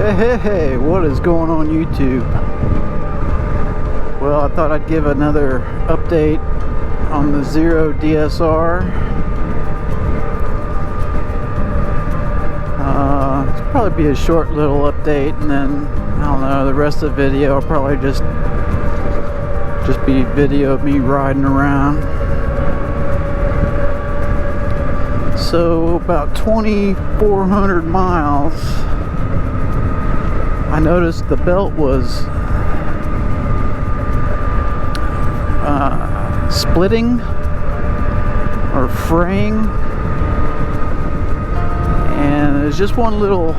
Hey, what is going on YouTube? Well, I thought I'd give another update on the Zero DSR. It'll probably be a short little update, and then, I don't know, the rest of the video will probably just be video of me riding around. So, about 2,400 miles. I noticed the belt was splitting or fraying, and it's just one little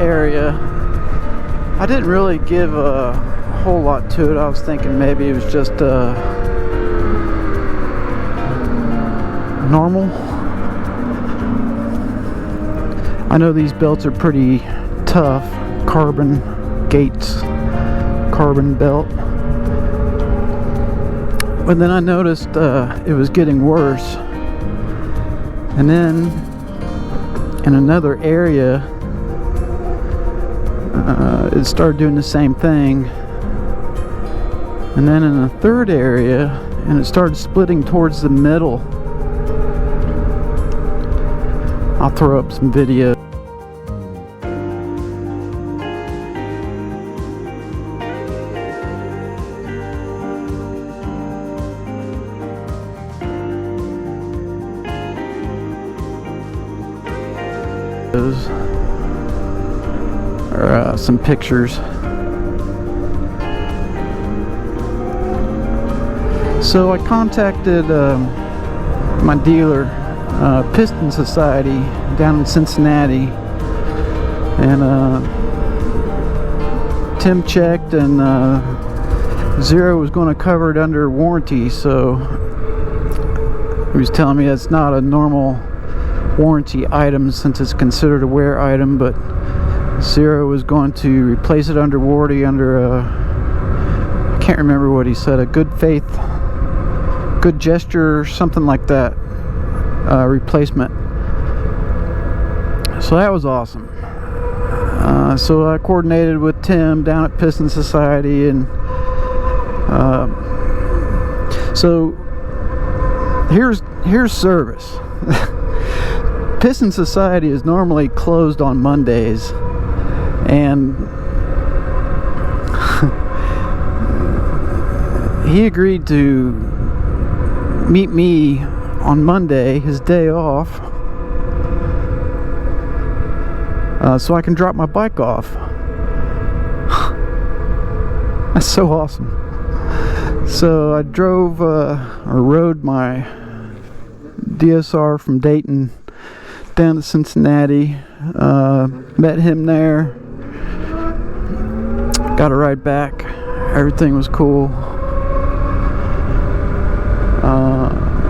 area. I didn't really give a whole lot to it. I was thinking maybe it was just normal. I know these belts are pretty tough. Carbon Gates carbon belt, but then I noticed it was getting worse, and then in another area it started doing the same thing, and then in a third area and it started splitting towards the middle. I'll throw up some video. Or some pictures. So I contacted my dealer, Piston Society down in Cincinnati, and Tim checked, and Zero was going to cover it under warranty. So he was telling me that's not a normal warranty item since it's considered a wear item, but Zero was going to replace it under warranty under I can't remember what he said, a good faith, good gesture, something like that, replacement. So that was awesome. So I coordinated with Tim down at Piston Society, and so here's service. Piston Society is normally closed on Mondays, and he agreed to meet me on Monday, his day off, so I can drop my bike off. That's so awesome. So I drove or rode my DSR from Dayton down to Cincinnati, met him there, got a ride back, everything was cool.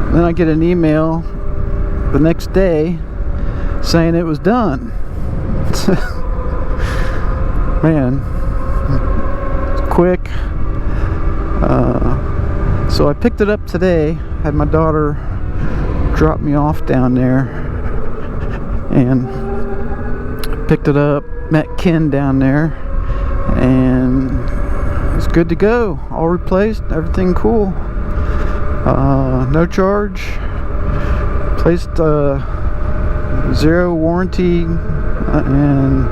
Then I get an email the next day saying it was done. Man, it's quick. So I picked it up today, had my daughter drop me off down there, and picked it up, met Ken down there, and it's good to go. All replaced, everything cool. No charge. Placed Zero warranty, and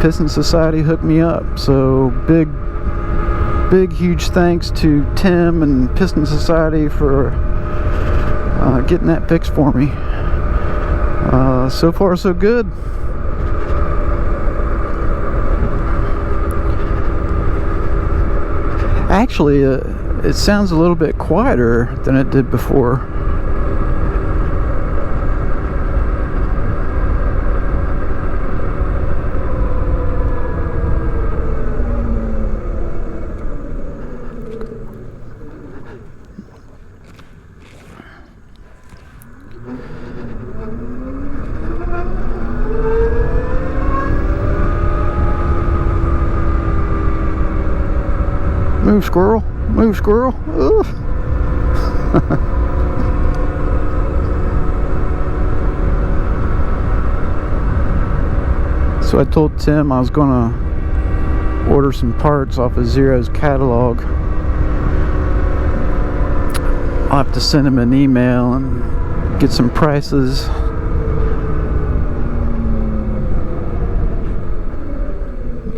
Piston Society hooked me up. So big huge thanks to Tim and Piston Society for getting that fixed for me. So far so good. Actually, it sounds a little bit quieter than it did before. Move, squirrel. Move, squirrel. Oof. So I told Tim I was gonna order some parts off of Zero's catalog. I'll have to send him an email and get some prices.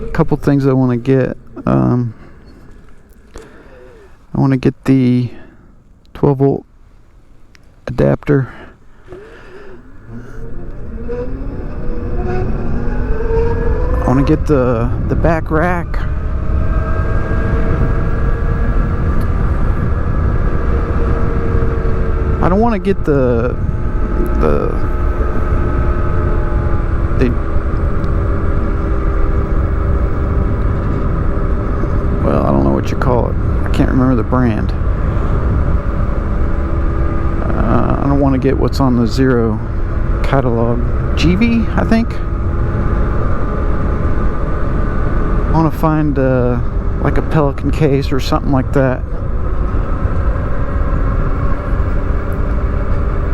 A couple things I want to get. I want to get the 12 volt adapter. I want to get the back rack. I don't want to get the well, I don't know what you call it. I can't remember the brand. I don't want to get what's on the Zero catalog. GV, I think. I want to find like a Pelican case or something like that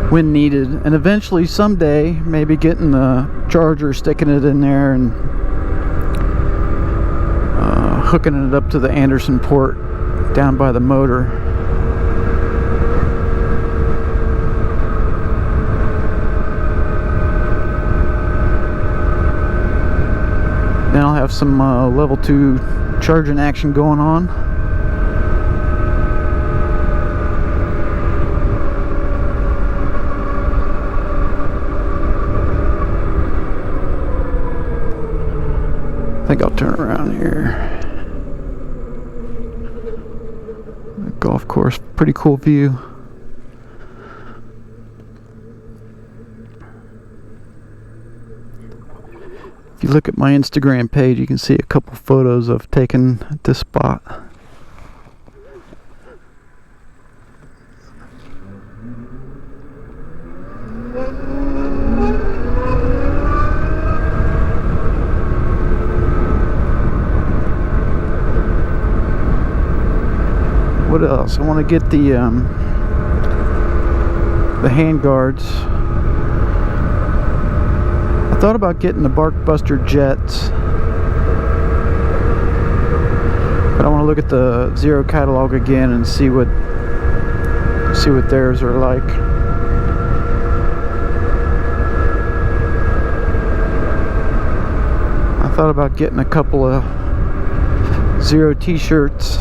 when needed, and eventually someday maybe getting the charger, sticking it in there, and hooking it up to the Anderson port down by the motor. Then I'll have some level 2 charging action going on. I think I'll turn around here. The golf course, pretty cool view. If you look at my Instagram page, you can see a couple photos I've taken at this spot. What else? I want to get the hand guards. I thought about getting the Barkbuster Jets, but I want to look at the Zero catalog again and see what theirs are like. I thought about getting a couple of Zero t-shirts.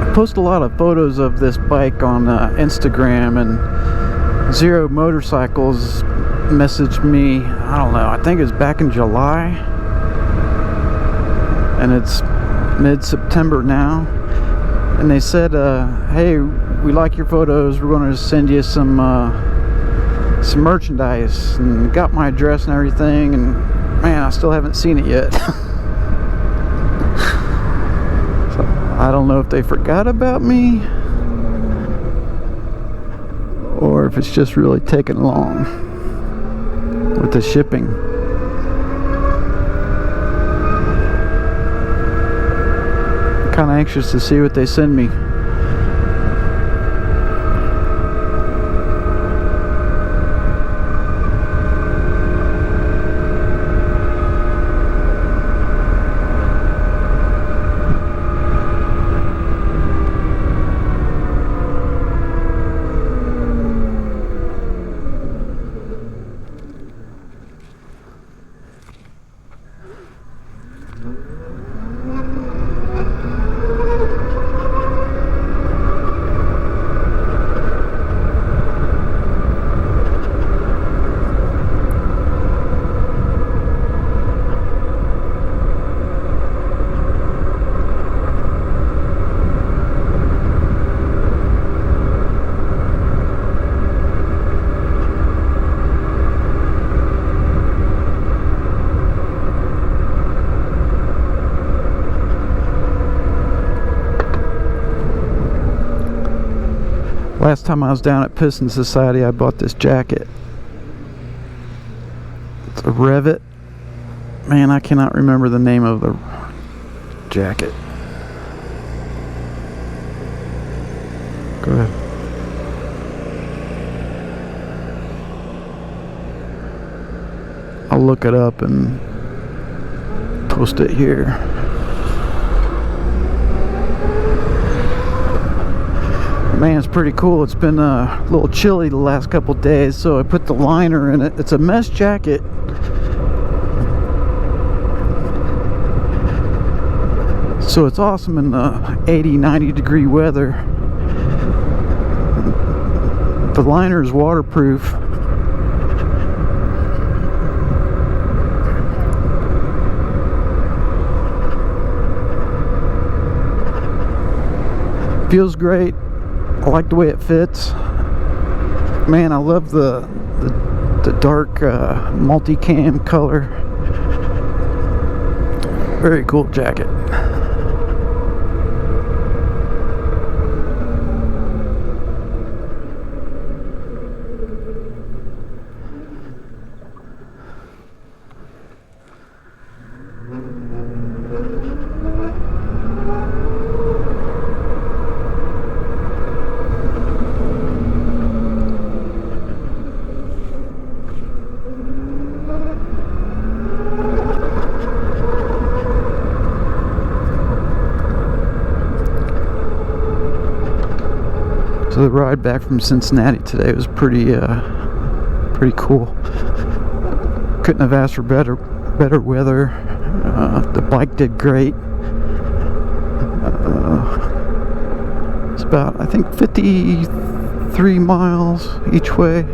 I post a lot of photos of this bike on Instagram, and Zero Motorcycles messaged me, I don't know, I think it was back in July, and it's mid-September now, and they said, hey, we like your photos, we're going to send you some merchandise, and got my address and everything, and man, I still haven't seen it yet. So I don't know if they forgot about me or if it's just really taking long with the shipping. I'm kind of anxious to see what they send me. Last time I was down at Piston Society, I bought this jacket. It's a Revit. Man, I cannot remember the name of the jacket. Go ahead. look it up and post it here. Man, it's pretty cool. It's been a little chilly the last couple days, so I put the liner in it. It's a mesh jacket. So it's awesome in the 80-90 degree weather. The liner is waterproof. Feels great. I like the way it fits. Man, I love the dark multicam color. Very cool jacket. So the ride back from Cincinnati today was pretty cool. Couldn't have asked for better weather. The bike did great. It's about, I think, 53 miles each way.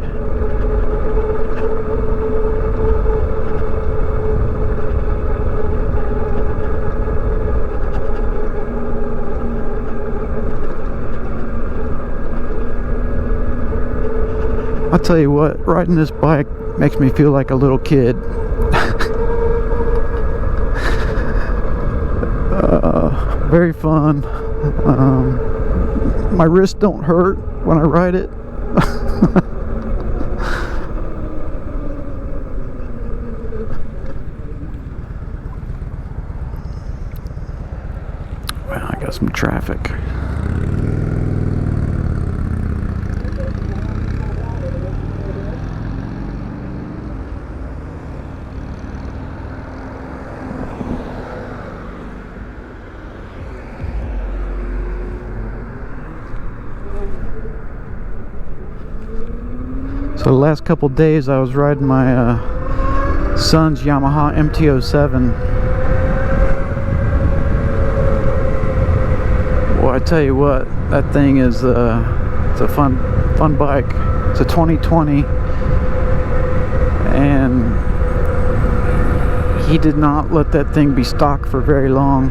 I'll tell you what, riding this bike makes me feel like a little kid. Very fun. My wrists don't hurt when I ride it. Well, I got some traffic. So the last couple days I was riding my son's Yamaha MT-07. Well, I tell you what, that thing is it's a fun bike. It's a 2020, and he did not let that thing be stock for very long.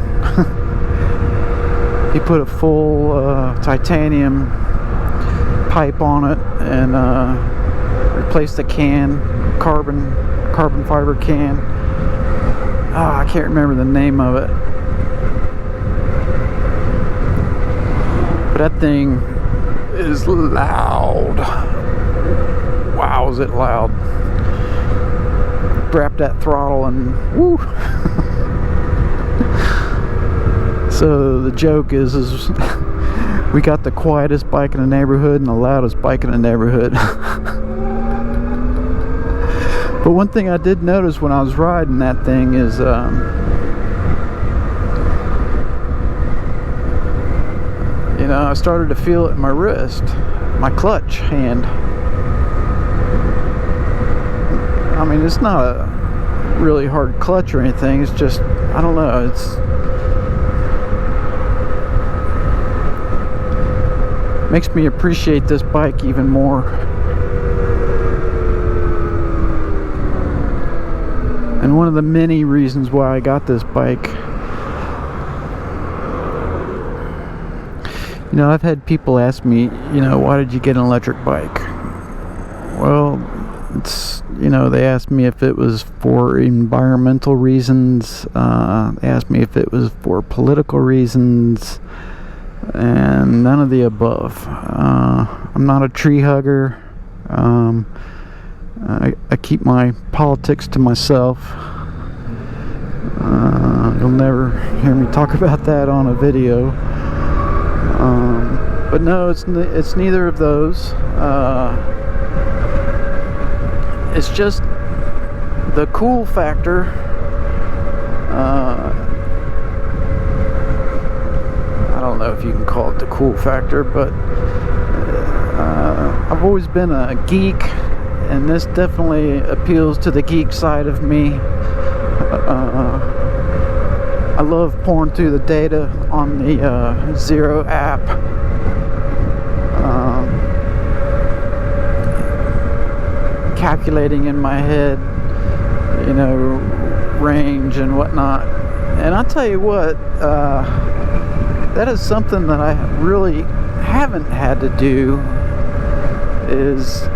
He put a full titanium pipe on it and replaced the can, carbon fiber can. I can't remember the name of it, but that thing is loud. Wow, is it loud. Grab that throttle and woo. So the joke is we got the quietest bike in the neighborhood and the loudest bike in the neighborhood. But one thing I did notice when I was riding that thing is you know, I started to feel it in my wrist, my clutch hand. I mean, it's not a really hard clutch or anything, it's just, I don't know, it's makes me appreciate this bike even more. And one of the many reasons why I got this bike, you know, I've had people ask me, you know, why did you get an electric bike? Well, it's, you know, they asked me if it was for environmental reasons, they asked me if it was for political reasons, and none of the above. I'm not a tree hugger. I keep my politics to myself. You'll never hear me talk about that on a video. But no, it's neither of those. It's just the cool factor, I don't know if you can call it the cool factor, but I've always been a geek, and this definitely appeals to the geek side of me. I love pouring through the data on the Zero app. Calculating in my head, you know, range and whatnot. And I'll tell you what, that is something that I really haven't had to do, is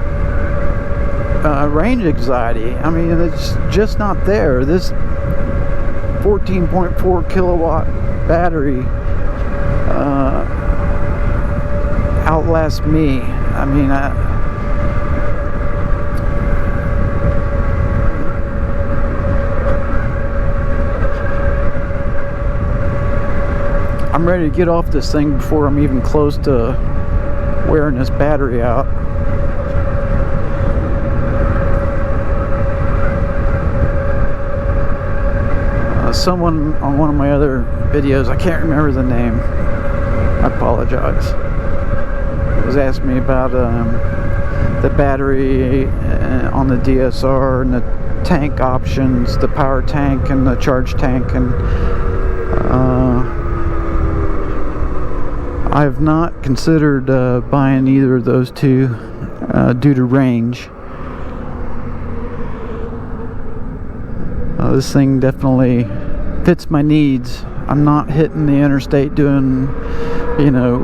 range anxiety. I mean, it's just not there. This 14.4 kilowatt battery outlasts me. I mean, I'm ready to get off this thing before I'm even close to wearing this battery out. Someone on one of my other videos, I can't remember the name, I apologize, was asking me about the battery on the DSR and the tank options, the power tank and the charge tank, and I've not considered buying either of those two due to range. This thing definitely fits my needs. I'm not hitting the interstate doing, you know,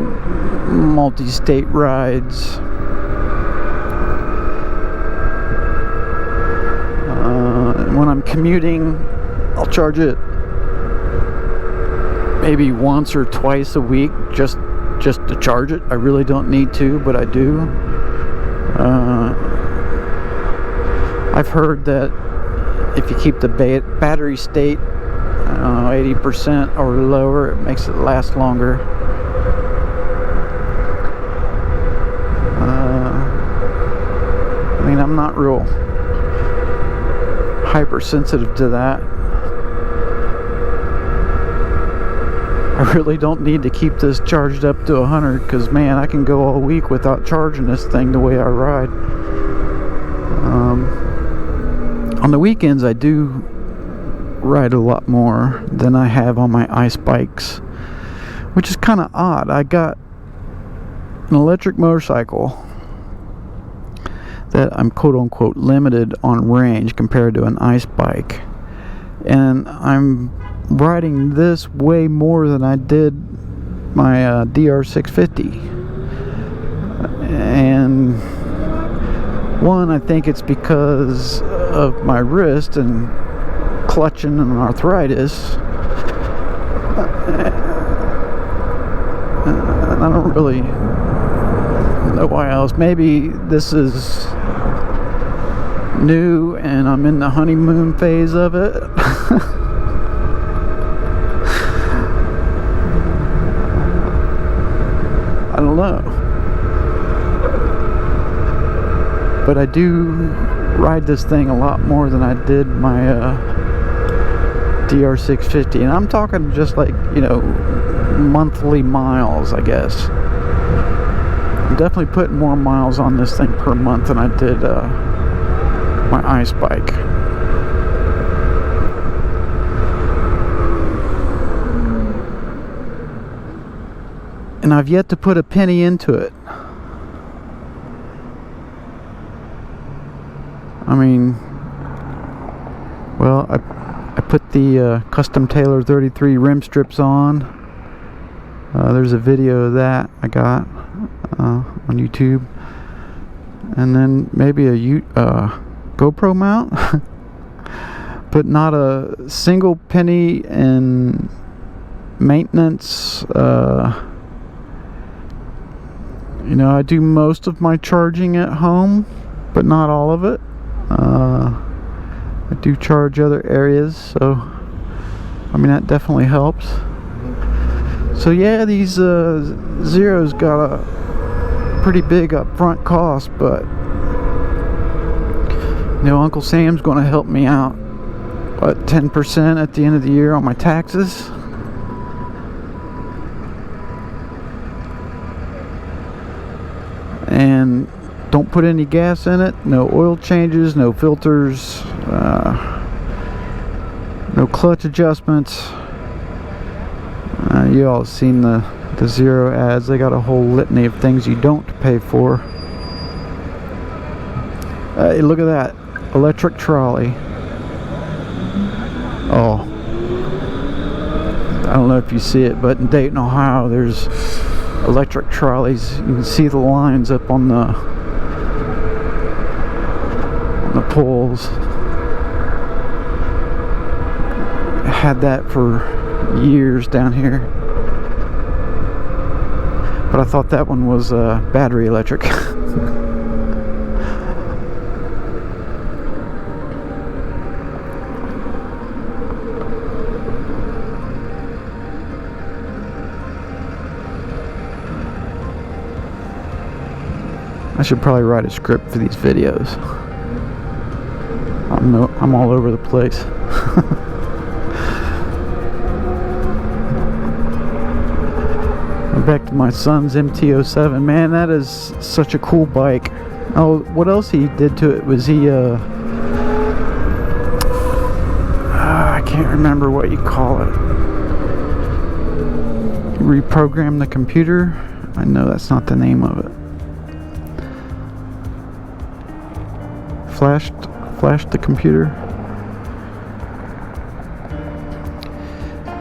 multi-state rides. When I'm commuting, I'll charge it maybe once or twice a week just to charge it. I really don't need to, but I do. I've heard that if you keep the battery state 80% or lower, it makes it last longer. I mean, I'm not real hypersensitive to that. I really don't need to keep this charged up to 100, because man, I can go all week without charging this thing the way I ride. On the weekends, I do ride a lot more than I have on my ice bikes, which is kind of odd. I got an electric motorcycle that I'm quote-unquote limited on range compared to an ice bike, and I'm riding this way more than I did my DR650. And one, I think it's because of my wrist and clutching and arthritis. And I don't really know why else. Maybe this is new and I'm in the honeymoon phase of it. I don't know. But I do ride this thing a lot more than I did my DR650, and I'm talking just like, you know, monthly miles, I guess. I'm definitely putting more miles on this thing per month than I did my ice bike. And I've yet to put a penny into it. I mean, well, I put the custom Taylor 33 rim strips on. There's a video of that I got on YouTube. And then maybe a GoPro mount. But not a single penny in maintenance. You know, I do most of my charging at home, but not all of it. I do charge other areas, so I mean that definitely helps. So yeah, these Zeros got a pretty big upfront cost, but You know, Uncle Sam's going to help me out, what, 10% at the end of the year on my taxes. And don't put any gas in it, no oil changes, no filters, no clutch adjustments. You all have seen the Zero ads. They got a whole litany of things you don't pay for. Hey, look at that electric trolley. Oh, I don't know if you see it, but in Dayton, Ohio, there's electric trolleys. You can see the lines up on the poles. I had that for years down here, but I thought that one was battery electric. I should probably write a script for these videos. I'm all over the place. Back to my son's MT-07. Man, that is such a cool bike. Oh, what else he did to it was he I can't remember what you call it. He reprogrammed the computer. I know that's not the name of it. Flashed the computer.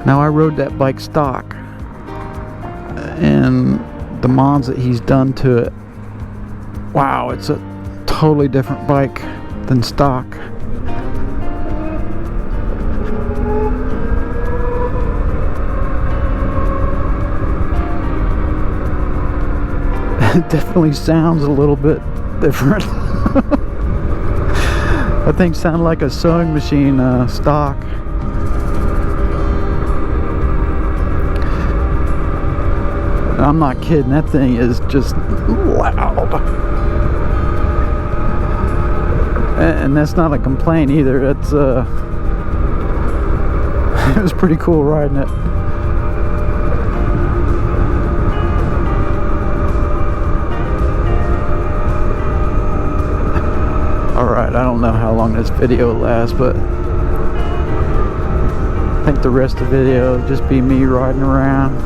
Now, I rode that bike stock, and the mods that he's done to it, wow, it's a totally different bike than stock. It definitely sounds a little bit different. That thing sounded like a sewing machine stock. I'm not kidding, that thing is just loud. And that's not a complaint either. It's it was pretty cool riding it. Alright, I don't know how long this video will last, but I think the rest of the video will just be me riding around.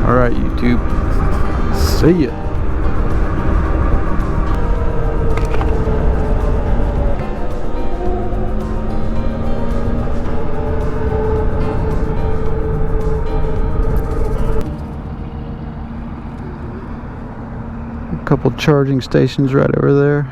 Alright, YouTube. See ya. A couple charging stations right over there.